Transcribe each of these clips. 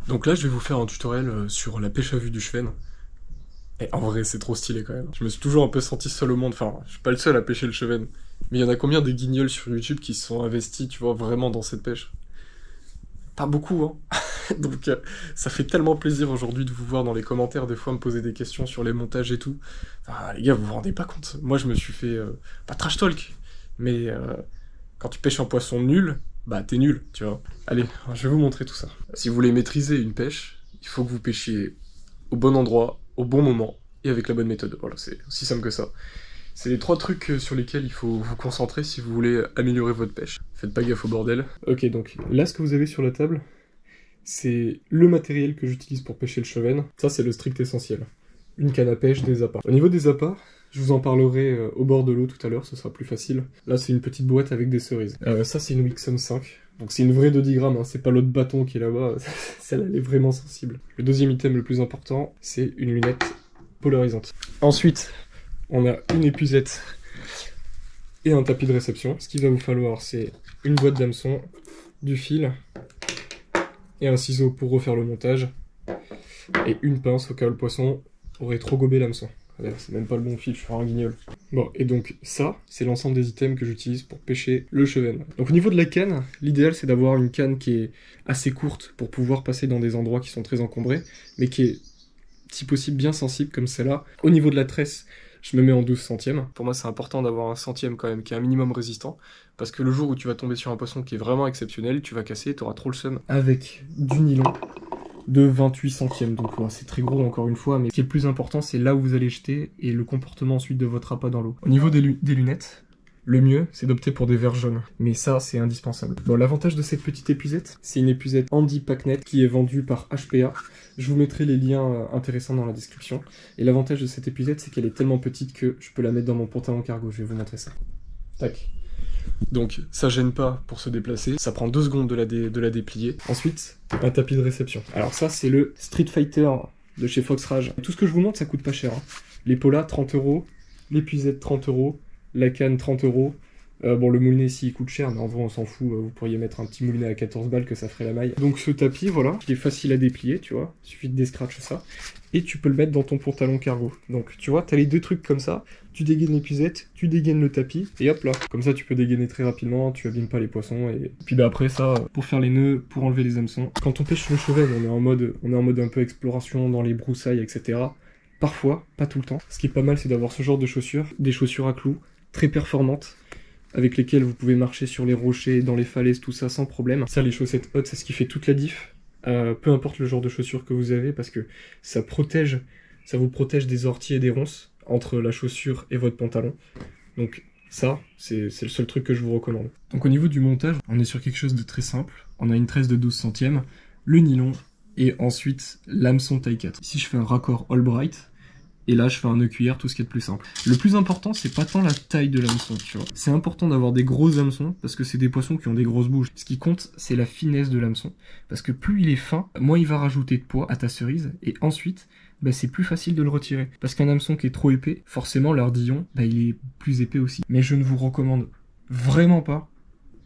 Donc là, je vais vous faire un tutoriel sur la pêche à vue du Schwen. Et en vrai, c'est trop stylé quand même. Je me suis toujours un peu senti seul au monde. Enfin, je suis pas le seul à pêcher le Schwen. Mais il y en a combien des guignols sur YouTube qui se sont investis, tu vois, vraiment dans cette pêche? Pas beaucoup, hein. Donc ça fait tellement plaisir aujourd'hui de vous voir dans les commentaires, des fois me poser des questions sur les montages et tout. Enfin, les gars, vous vous rendez pas compte. Moi, je me suis fait, pas trash talk, mais quand tu pêches un poisson nul, bah t'es nul, tu vois. Allez, je vais vous montrer tout ça. Si vous voulez maîtriser une pêche, il faut que vous pêchiez au bon endroit, au bon moment, et avec la bonne méthode. Voilà, c'est aussi simple que ça. C'est les 3 trucs sur lesquels il faut vous concentrer si vous voulez améliorer votre pêche. Faites pas gaffe au bordel. Ok, donc là, ce que vous avez sur la table, c'est le matériel que j'utilise pour pêcher le Schwen. Ça, c'est le strict essentiel. Une canne à pêche, des appâts. Au niveau des appâts, je vous en parlerai au bord de l'eau tout à l'heure, ce sera plus facile. Là, c'est une petite boîte avec des cerises. Ça, c'est une Wixom 5. Donc c'est une vraie de 10 grammes, hein. C'est pas l'autre bâton qui est là-bas. Celle-là, elle est vraiment sensible. Le deuxième item le plus important, c'est une lunette polarisante. Ensuite, on a une épuisette et un tapis de réception. Ce qu'il va vous falloir, c'est une boîte d'hameçon, du fil, et un ciseau pour refaire le montage, et une pince au cas où le poisson aurait trop gobé l'hameçon. C'est même pas le bon fil, je suis un guignol. Bon, et donc ça, c'est l'ensemble des items que j'utilise pour pêcher le Schwen. Donc au niveau de la canne, l'idéal c'est d'avoir une canne qui est assez courte pour pouvoir passer dans des endroits qui sont très encombrés, mais qui est, si possible, bien sensible comme celle-là. Au niveau de la tresse, je me mets en 12 centièmes. Pour moi, c'est important d'avoir un centième quand même, qui est un minimum résistant, parce que le jour où tu vas tomber sur un poisson qui est vraiment exceptionnel, tu vas casser, tu auras trop le seum. Avec du nylon de 28 centièmes, donc ouais, c'est très gros encore une fois, mais ce qui est le plus important, c'est là où vous allez jeter, et le comportement ensuite de votre appât dans l'eau. Au niveau des lunettes, le mieux, c'est d'opter pour des verres jaunes. Mais ça, c'est indispensable. Bon, l'avantage de cette petite épuisette, c'est une épuisette Handy Packnet qui est vendue par HPA. Je vous mettrai les liens intéressants dans la description. Et l'avantage de cette épuisette, c'est qu'elle est tellement petite que je peux la mettre dans mon pantalon cargo. Je vais vous montrer ça. Tac. Donc, ça gêne pas pour se déplacer. Ça prend 2 secondes de la déplier. Ensuite, un tapis de réception. Alors ça, c'est le Street Fighter de chez Fox Rage. Tout ce que je vous montre, ça coûte pas cher, hein. Les polas, 30 €. L'épuisette, 30 €. La canne, 30 €. Bon, le moulinet, s'il coûte cher, mais en vrai, on s'en fout. Vous pourriez mettre un petit moulinet à 14 balles que ça ferait la maille. Donc, ce tapis, voilà, qui est facile à déplier, tu vois. Il suffit de descratcher ça. Et tu peux le mettre dans ton pantalon cargo. Donc, tu vois, t'as les 2 trucs comme ça. Tu dégaines l'épuisette, tu dégaines le tapis, et hop là. Comme ça, tu peux dégainer très rapidement, tu abîmes pas les poissons. Et puis, bah, après, ça, pour faire les nœuds, pour enlever les hameçons. Quand on pêche le Schwen, on est en mode un peu exploration dans les broussailles, etc. Parfois, pas tout le temps. Ce qui est pas mal, c'est d'avoir ce genre de chaussures, des chaussures à clous, très performantes, avec lesquelles vous pouvez marcher sur les rochers, dans les falaises, tout ça sans problème. Ça, les chaussettes hautes, c'est ce qui fait toute la diff. Peu importe le genre de chaussures que vous avez, parce que ça vous protège des orties et des ronces entre la chaussure et votre pantalon. Donc ça, c'est le seul truc que je vous recommande. Donc au niveau du montage, on est sur quelque chose de très simple. On a une tresse de 12 centièmes, le nylon, et ensuite l'hameçon taille 4. Ici, je fais un raccord Albright. Et là, je fais un nœud cuillère, tout ce qui est de plus simple. Le plus important, c'est pas tant la taille de l'hameçon, tu vois. C'est important d'avoir des gros hameçons, parce que c'est des poissons qui ont des grosses bouches. Ce qui compte, c'est la finesse de l'hameçon. Parce que plus il est fin, moins il va rajouter de poids à ta cerise, et ensuite, bah, c'est plus facile de le retirer. Parce qu'un hameçon qui est trop épais, forcément, l'ardillon, bah, il est plus épais aussi. Mais je ne vous recommande vraiment pas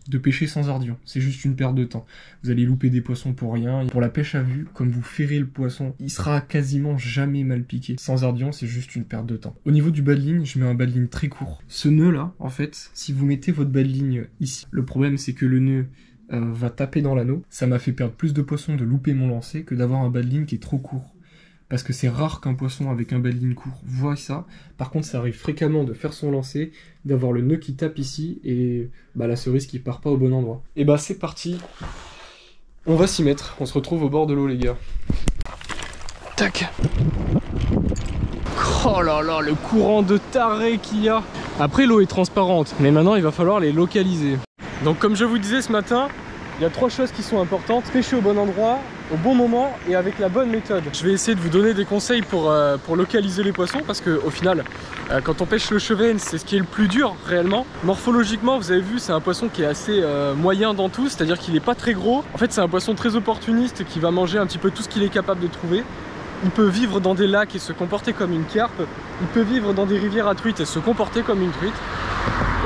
de pêcher sans ardillon, c'est juste une perte de temps. Vous allez louper des poissons pour rien. Pour la pêche à vue, comme vous ferrez le poisson, il sera quasiment jamais mal piqué. Sans ardillon, c'est juste une perte de temps. Au niveau du bas de ligne, je mets un bas de ligne très court. Ce nœud là, en fait, si vous mettez votre bas de ligne ici, le problème c'est que le nœud va taper dans l'anneau. Ça m'a fait perdre plus de poissons de louper mon lancer que d'avoir un bas de ligne qui est trop court. Parce que c'est rare qu'un poisson avec un bas de ligne court voit ça. Par contre, ça arrive fréquemment de faire son lancer, d'avoir le nœud qui tape ici, et bah, la cerise qui part pas au bon endroit. Et bah c'est parti, on va s'y mettre, on se retrouve au bord de l'eau les gars. Tac. Oh là là, le courant de taré qu'il y a. Après l'eau est transparente, mais maintenant il va falloir les localiser. Donc comme je vous disais ce matin, il y a 3 choses qui sont importantes: pêcher au bon endroit, au bon moment et avec la bonne méthode. Je vais essayer de vous donner des conseils pour localiser les poissons, parce que au final, quand on pêche le Schwen, c'est ce qui est le plus dur réellement. Morphologiquement, vous avez vu, c'est un poisson qui est assez moyen dans tout, c'est-à-dire qu'il n'est pas très gros. En fait, c'est un poisson très opportuniste qui va manger un petit peu tout ce qu'il est capable de trouver. Il peut vivre dans des lacs et se comporter comme une carpe. Il peut vivre dans des rivières à truites et se comporter comme une truite.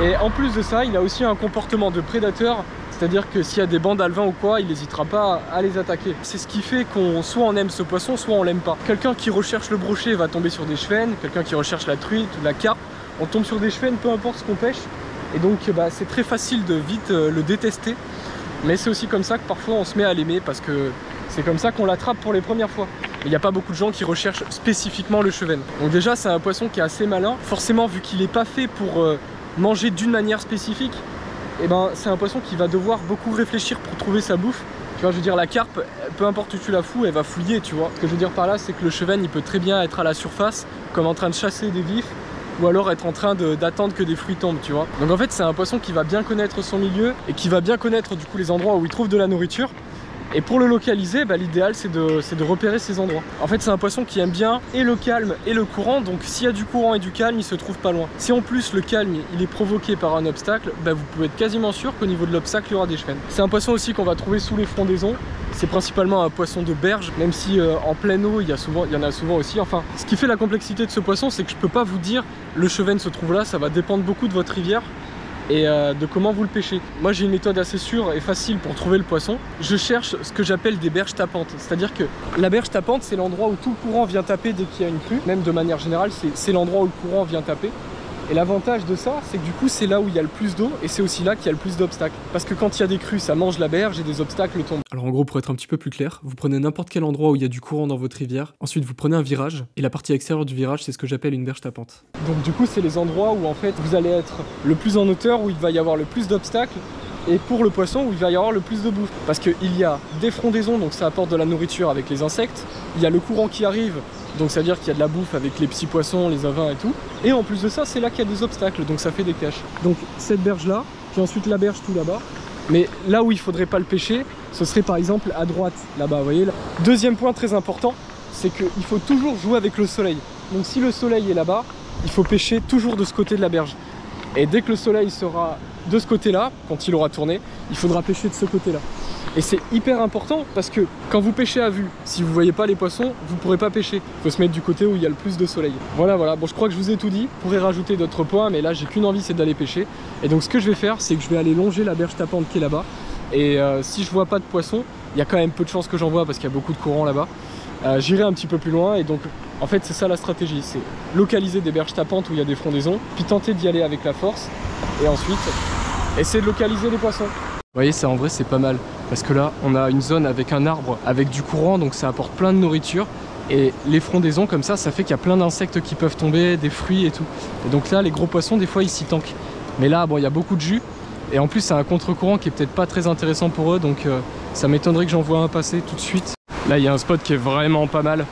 Et en plus de ça, il a aussi un comportement de prédateur C'est-à-dire que s'il y a des bandes alevins ou quoi, il n'hésitera pas à les attaquer. C'est ce qui fait qu'on soit on aime ce poisson, soit on l'aime pas. Quelqu'un qui recherche le brochet va tomber sur des chevesnes, quelqu'un qui recherche la truite ou la carpe, on tombe sur des chevesnes peu importe ce qu'on pêche. Et donc c'est très facile de vite le détester. Mais c'est aussi comme ça que parfois on se met à l'aimer parce que c'est comme ça qu'on l'attrape pour les premières fois. Il n'y a pas beaucoup de gens qui recherchent spécifiquement le chevesne. Donc déjà c'est un poisson qui est assez malin. Forcément vu qu'il n'est pas fait pour manger d'une manière spécifique, et ben c'est un poisson qui va devoir beaucoup réfléchir pour trouver sa bouffe. Tu vois, je veux dire, la carpe, peu importe où tu la fous, elle va fouiller, tu vois. Ce que je veux dire par là, c'est que le chevesne, il peut très bien être à la surface, comme en train de chasser des vifs, ou alors être en train d'attendre que des fruits tombent, tu vois. Donc en fait, c'est un poisson qui va bien connaître son milieu, et qui va bien connaître du coup les endroits où il trouve de la nourriture. Et pour le localiser, l'idéal c'est de repérer ces endroits. En fait c'est un poisson qui aime bien et le calme et le courant, donc s'il y a du courant et du calme, il se trouve pas loin. Si en plus le calme il est provoqué par un obstacle, vous pouvez être quasiment sûr qu'au niveau de l'obstacle il y aura des chevesnes. C'est un poisson aussi qu'on va trouver sous les frondaisons. C'est principalement un poisson de berge, même si en pleine eau il y en a souvent aussi. Enfin, ce qui fait la complexité de ce poisson, c'est que je peux pas vous dire le chevesne se trouve là, ça va dépendre beaucoup de votre rivière et de comment vous le pêchez. Moi j'ai une méthode assez sûre et facile pour trouver le poisson. Je cherche ce que j'appelle des berges tapantes. C'est-à-dire que la berge tapante, c'est l'endroit où tout le courant vient taper dès qu'il y a une crue. Même de manière générale, c'est l'endroit où le courant vient taper. Et l'avantage de ça, c'est que du coup c'est là où il y a le plus d'eau et c'est aussi là qu'il y a le plus d'obstacles. Parce que quand il y a des crues, ça mange la berge et des obstacles tombent. Alors en gros, pour être un petit peu plus clair, vous prenez n'importe quel endroit où il y a du courant dans votre rivière, ensuite vous prenez un virage, et la partie extérieure du virage, c'est ce que j'appelle une berge tapante. Donc du coup, c'est les endroits où en fait vous allez être le plus en hauteur, où il va y avoir le plus d'obstacles, et pour le poisson où il va y avoir le plus de bouffe. Parce qu'il y a des frondaisons, donc ça apporte de la nourriture avec les insectes, il y a le courant qui arrive, donc ça veut dire qu'il y a de la bouffe avec les petits poissons, les avins et tout. Et en plus de ça, c'est là qu'il y a des obstacles, donc ça fait des caches. Donc cette berge là, puis ensuite la berge tout là-bas. Mais là où il faudrait pas le pêcher, ce serait par exemple à droite, là-bas, vous voyez là. Deuxième point très important, c'est qu'il faut toujours jouer avec le soleil. Donc si le soleil est là-bas, il faut pêcher toujours de ce côté de la berge. Et dès que le soleil sera de ce côté-là, quand il aura tourné, il faudra pêcher de ce côté-là. Et c'est hyper important parce que quand vous pêchez à vue, si vous voyez pas les poissons, vous pourrez pas pêcher. Il faut se mettre du côté où il y a le plus de soleil. Voilà, bon, je crois que je vous ai tout dit. Je pourrais rajouter d'autres points, mais là j'ai qu'une envie, c'est d'aller pêcher. Et donc ce que je vais faire, c'est que je vais aller longer la berge tapante qui est là-bas. Et si je vois pas de poissons, il y a quand même peu de chances que j'en vois parce qu'il y a beaucoup de courant là-bas. J'irai un petit peu plus loin et donc en fait c'est ça la stratégie, c'est localiser des berges tapantes où il y a des frondaisons, puis tenter d'y aller avec la force et ensuite essayer de localiser les poissons. Vous voyez, ça en vrai c'est pas mal parce que là on a une zone avec un arbre avec du courant, donc ça apporte plein de nourriture et les frondaisons comme ça fait qu'il y a plein d'insectes qui peuvent tomber, des fruits et tout. Et donc là les gros poissons des fois ils s'y tankent. Mais là bon, il y a beaucoup de jus et en plus c'est un contre-courant qui est peut-être pas très intéressant pour eux, donc ça m'étonnerait que j'en vois un passer tout de suite. Là il y a un spot qui est vraiment pas mal.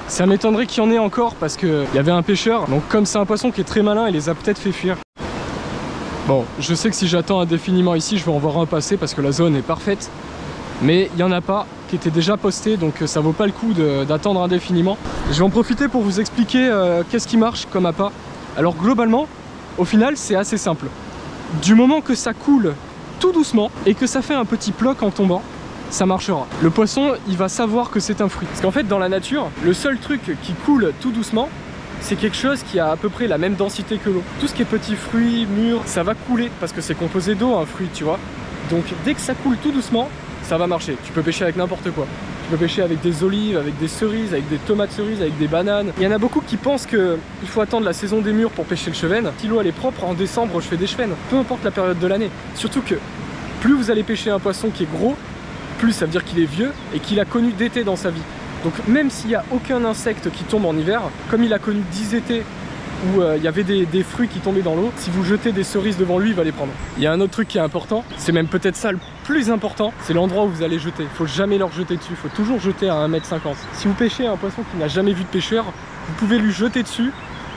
Ça m'étonnerait qu'il y en ait encore parce qu'il y avait un pêcheur, donc comme c'est un poisson qui est très malin, il les a peut-être fait fuir. Bon, je sais que si j'attends indéfiniment ici, je vais en voir un passer parce que la zone est parfaite. Mais il n'y en a pas qui était déjà posté, donc ça vaut pas le coup d'attendre indéfiniment. Je vais en profiter pour vous expliquer qu'est-ce qui marche comme appât. Alors globalement, au final, c'est assez simple. Du moment que ça coule tout doucement et que ça fait un petit ploc en tombant, ça marchera. Le poisson, il va savoir que c'est un fruit. Parce qu'en fait, dans la nature, le seul truc qui coule tout doucement, c'est quelque chose qui a à peu près la même densité que l'eau. Tout ce qui est petits fruits, mûrs, ça va couler parce que c'est composé d'eau un fruit, tu vois. Donc dès que ça coule tout doucement, ça va marcher. Tu peux pêcher avec n'importe quoi. Tu peux pêcher avec des olives, avec des cerises, avec des tomates cerises, avec des bananes. Il y en a beaucoup qui pensent qu'il faut attendre la saison des mûres pour pêcher le chevesne. Si l'eau elle est propre, en décembre je fais des chevesnes. Peu importe la période de l'année. Surtout que plus vous allez pêcher un poisson qui est gros, plus ça veut dire qu'il est vieux et qu'il a connu d'été dans sa vie. Donc même s'il n'y a aucun insecte qui tombe en hiver, comme il a connu 10 étés où il y avait des fruits qui tombaient dans l'eau, si vous jetez des cerises devant lui, il va les prendre. Il y a un autre truc qui est important, c'est même peut-être ça le plus important, c'est l'endroit où vous allez jeter. Il faut jamais leur jeter dessus, il faut toujours jeter à 1,50 m. Si vous pêchez un poisson qui n'a jamais vu de pêcheur, vous pouvez lui jeter dessus,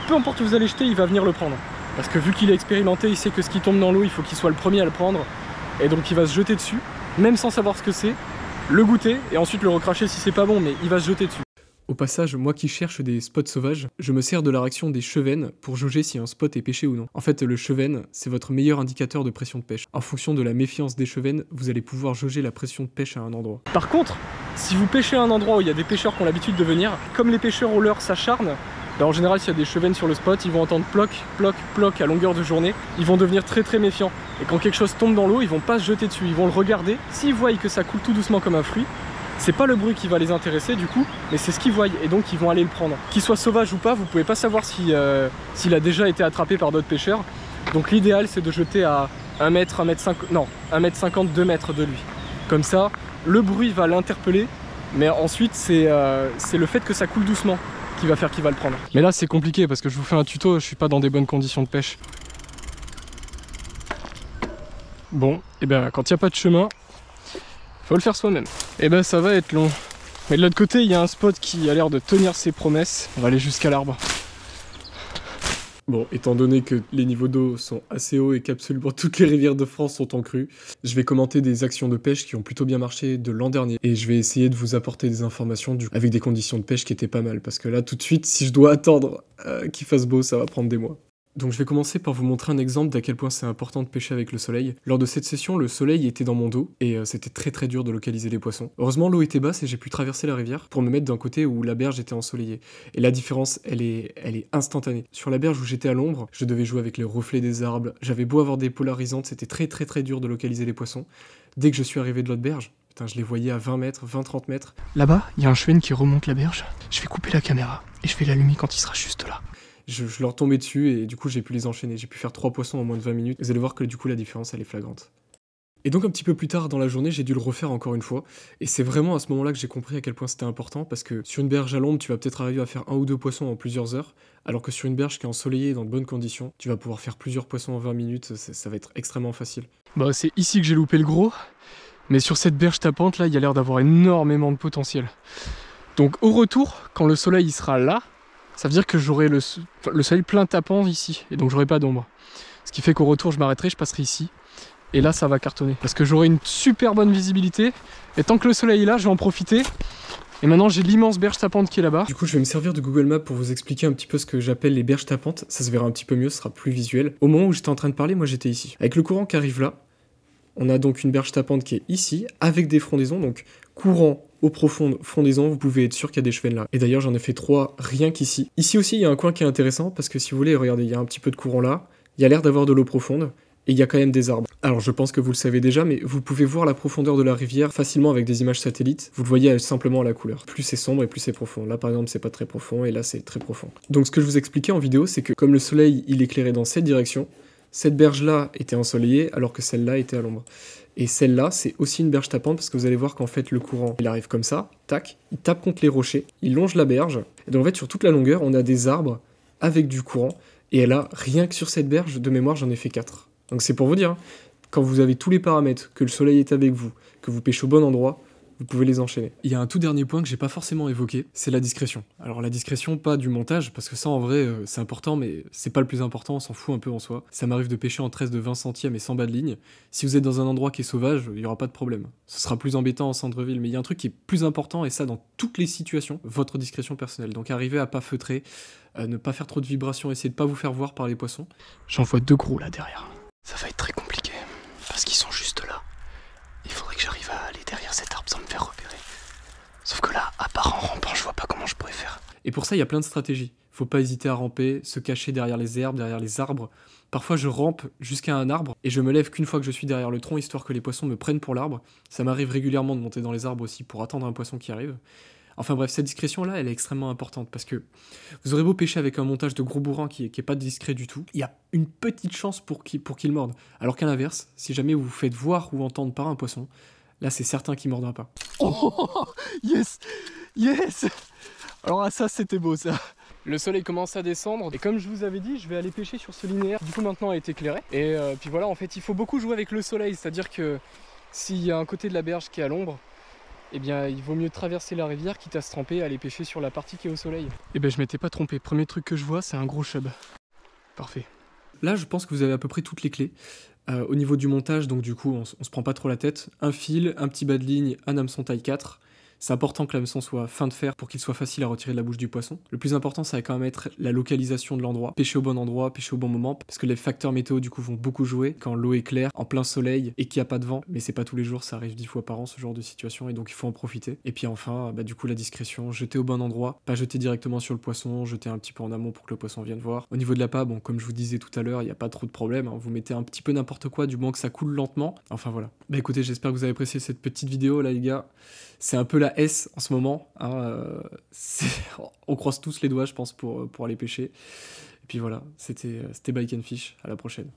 peu importe où vous allez jeter, il va venir le prendre. Parce que vu qu'il est expérimenté, il sait que ce qui tombe dans l'eau, il faut qu'il soit le premier à le prendre. Et donc il va se jeter dessus, même sans savoir ce que c'est, le goûter et ensuite le recracher si c'est pas bon, mais il va se jeter dessus. Au passage, moi qui cherche des spots sauvages, je me sers de la réaction des chevesnes pour jauger si un spot est pêché ou non. En fait, le chevesne, c'est votre meilleur indicateur de pression de pêche. En fonction de la méfiance des chevesnes, vous allez pouvoir jauger la pression de pêche à un endroit. Par contre, si vous pêchez à un endroit où il y a des pêcheurs qui ont l'habitude de venir, comme les pêcheurs au leurre s'acharnent, Là, en général, s'il y a des chevennes sur le spot, ils vont entendre ploc, ploc, ploc à longueur de journée. Ils vont devenir très très méfiants. Et quand quelque chose tombe dans l'eau, ils vont pas se jeter dessus, ils vont le regarder. S'ils voient que ça coule tout doucement comme un fruit, c'est pas le bruit qui va les intéresser du coup, mais c'est ce qu'ils voient et donc ils vont aller le prendre. Qu'il soit sauvage ou pas, vous pouvez pas savoir si, s'il a déjà été attrapé par d'autres pêcheurs. Donc l'idéal c'est de jeter à 1 mètre, 1 mètre 50, 2 mètres de lui. Comme ça, le bruit va l'interpeller, mais ensuite c'est le fait que ça coule doucement qui va faire qu'il va le prendre. Mais là c'est compliqué parce que je vous fais un tuto, je suis pas dans des bonnes conditions de pêche. Bon, et ben quand il n'y a pas de chemin, faut le faire soi-même. Et ben ça va être long. Mais de l'autre côté, il y a un spot qui a l'air de tenir ses promesses. On va aller jusqu'à l'arbre. Bon, étant donné que les niveaux d'eau sont assez hauts et qu'absolument toutes les rivières de France sont en crue, je vais commenter des actions de pêche qui ont plutôt bien marché de l'an dernier. Et je vais essayer de vous apporter des informations avec des conditions de pêche qui étaient pas mal. Parce que là, tout de suite, si je dois attendre qu'il fasse beau, ça va prendre des mois. Donc je vais commencer par vous montrer un exemple d'à quel point c'est important de pêcher avec le soleil. Lors de cette session, le soleil était dans mon dos et c'était très dur de localiser les poissons. Heureusement, l'eau était basse et j'ai pu traverser la rivière pour me mettre d'un côté où la berge était ensoleillée. Et la différence, elle est instantanée. Sur la berge où j'étais à l'ombre, je devais jouer avec les reflets des arbres. J'avais beau avoir des polarisantes, c'était très dur de localiser les poissons. Dès que je suis arrivé de l'autre berge, putain, je les voyais à 20 mètres, 20-30 mètres. Là-bas, il y a un cheven qui remonte la berge. Je vais couper la caméra et je vais l'allumer quand il sera juste là. Je leur tombais dessus et du coup j'ai pu les enchaîner. J'ai pu faire 3 poissons en moins de 20 minutes. Vous allez voir que du coup la différence elle est flagrante. Et donc un petit peu plus tard dans la journée, j'ai dû le refaire encore une fois. Et c'est vraiment à ce moment-là que j'ai compris à quel point c'était important. Parce que sur une berge à l'ombre, tu vas peut-être arriver à faire 1 ou 2 poissons en plusieurs heures. Alors que sur une berge qui est ensoleillée et dans de bonnes conditions, tu vas pouvoir faire plusieurs poissons en 20 minutes. Ça va être extrêmement facile. Bah c'est ici que j'ai loupé le gros. Mais sur cette berge tapante là, il y a l'air d'avoir énormément de potentiel. Donc au retour, quand le soleil il sera là, ça veut dire que j'aurai le soleil plein tapant ici, et donc j'aurai pas d'ombre. Ce qui fait qu'au retour je m'arrêterai, je passerai ici, et là ça va cartonner. Parce que j'aurai une super bonne visibilité, et tant que le soleil est là, je vais en profiter. Et maintenant j'ai l'immense berge tapante qui est là-bas. Du coup je vais me servir de Google Maps pour vous expliquer un petit peu ce que j'appelle les berges tapantes. Ça se verra un petit peu mieux, ce sera plus visuel. Au moment où j'étais en train de parler, moi j'étais ici. Avec le courant qui arrive là, on a donc une berge tapante qui est ici, avec des frondaisons, donc courant, eau profonde, frondaison, vous pouvez être sûr qu'il y a des chevennes là. Et d'ailleurs j'en ai fait 3 rien qu'ici. Ici aussi il y a un coin qui est intéressant, parce que si vous voulez, regardez, il y a un petit peu de courant là, il y a l'air d'avoir de l'eau profonde, et il y a quand même des arbres. Alors je pense que vous le savez déjà, mais vous pouvez voir la profondeur de la rivière facilement avec des images satellites, vous le voyez simplement à la couleur. Plus c'est sombre et plus c'est profond. Là par exemple c'est pas très profond, et là c'est très profond. Donc ce que je vous expliquais en vidéo, c'est que comme le soleil il éclairait dans cette direction, cette berge-là était ensoleillée, alors que celle-là était à l'ombre. Et celle-là, c'est aussi une berge tapante, parce que vous allez voir qu'en fait, le courant, il arrive comme ça, tac, il tape contre les rochers, il longe la berge, et donc en fait, sur toute la longueur, on a des arbres avec du courant, et là, rien que sur cette berge, de mémoire, j'en ai fait 4. Donc c'est pour vous dire, hein, quand vous avez tous les paramètres, que le soleil est avec vous, que vous pêchez au bon endroit, vous pouvez les enchaîner. Il y a un tout dernier point que j'ai pas forcément évoqué, c'est la discrétion. Alors la discrétion, pas du montage, parce que ça en vrai c'est important, mais c'est pas le plus important, on s'en fout un peu en soi. Ça m'arrive de pêcher en 13 de 20 centièmes et sans bas de ligne. Si vous êtes dans un endroit qui est sauvage, il y aura pas de problème. Ce sera plus embêtant en centre-ville, mais il y a un truc qui est plus important, et ça dans toutes les situations, votre discrétion personnelle. Donc arrivez à pas feutrer, ne pas faire trop de vibrations, essayez de pas vous faire voir par les poissons. J'en vois 2 gros là derrière. Ça va être très compliqué, parce qu'ils sont juste là. Il faudrait que j'arrive à aller derrière cet arbre sans me faire repérer. Sauf que là, à part en rampant, je vois pas comment je pourrais faire. Et pour ça, il y a plein de stratégies. Faut pas hésiter à ramper, se cacher derrière les herbes, derrière les arbres. Parfois, je rampe jusqu'à un arbre et je me lève qu'une fois que je suis derrière le tronc, histoire que les poissons me prennent pour l'arbre. Ça m'arrive régulièrement de monter dans les arbres aussi pour attendre un poisson qui arrive. Enfin bref, cette discrétion-là, elle est extrêmement importante parce que vous aurez beau pêcher avec un montage de gros bourrin qui est pas discret du tout, il y a une petite chance pour qu'il morde. Alors qu'à l'inverse, si jamais vous vous faites voir ou entendre par un poisson, là c'est certain qu'il mordra pas. Oh yes, yes. Alors ça c'était beau ça. Le soleil commence à descendre et comme je vous avais dit, je vais aller pêcher sur ce linéaire. Du coup maintenant a été éclairé et puis voilà, en fait il faut beaucoup jouer avec le soleil, c'est-à-dire que s'il y a un côté de la berge qui est à l'ombre, eh bien il vaut mieux traverser la rivière quitte à se tremper et aller pêcher sur la partie qui est au soleil. Et ben je m'étais pas trompé, premier truc que je vois c'est un gros chub. Parfait. Là je pense que vous avez à peu près toutes les clés. Au niveau du montage, donc du coup on se prend pas trop la tête. Un fil, un petit bas de ligne, un hameçon taille 4. C'est important que l'hameçon soit fin de fer pour qu'il soit facile à retirer de la bouche du poisson. Le plus important, ça va quand même être la localisation de l'endroit. Pêcher au bon endroit, pêcher au bon moment, parce que les facteurs météo du coup vont beaucoup jouer. Quand l'eau est claire, en plein soleil et qu'il n'y a pas de vent, mais c'est pas tous les jours, ça arrive 10 fois par an ce genre de situation et donc il faut en profiter. Et puis enfin, du coup la discrétion, jeter au bon endroit, pas jeter directement sur le poisson, jeter un petit peu en amont pour que le poisson vienne voir. Au niveau de l'appât, bon comme je vous disais tout à l'heure, il n'y a pas trop de problème, hein. Vous mettez un petit peu n'importe quoi du moment que ça coule lentement. Enfin voilà. Bah écoutez, j'espère que vous avez apprécié cette petite vidéo là les gars. C'est un peu la S en ce moment, hein, on croise tous les doigts je pense pour aller pêcher. Et puis voilà, c'était Bike and Fish, à la prochaine.